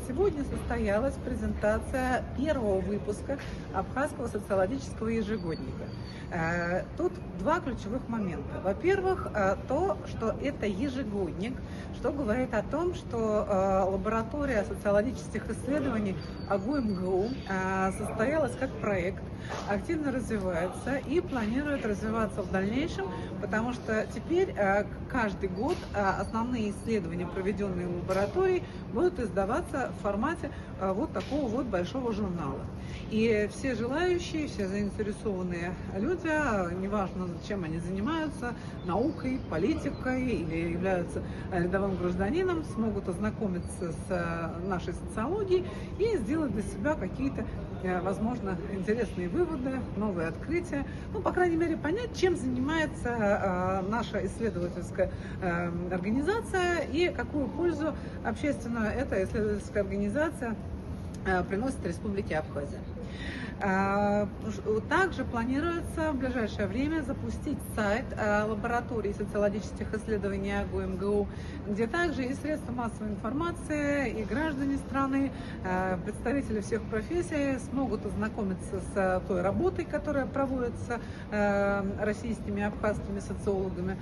Сегодня состоялась презентация первого выпуска Абхазского социологического ежегодника. Тут два ключевых момента. Во-первых, то, что это ежегодник, что говорит о том, что лаборатория социологических исследований АГУ-МГУ состоялась как проект, активно развивается и планирует развиваться в дальнейшем, потому что теперь каждый год основные исследования, проведенные в лаборатории, будут издаваться в формате вот такого вот большого журнала. И все желающие, все заинтересованные люди, неважно, чем они занимаются, наукой, политикой или являются рядовым гражданином, смогут ознакомиться с нашей социологией и сделать для себя какие-то, возможно, интересные выводы, новые открытия, ну, по крайней мере, понять, чем занимается наша исследовательская организация и какую пользу общественную эта исследовательская организация приносит Республике Абхазия. Также планируется в ближайшее время запустить сайт лаборатории социологических исследований АГУ-МГУ, где также и средства массовой информации, и граждане страны, представители всех профессий смогут ознакомиться с той работой, которая проводится российскими и абхазскими социологами,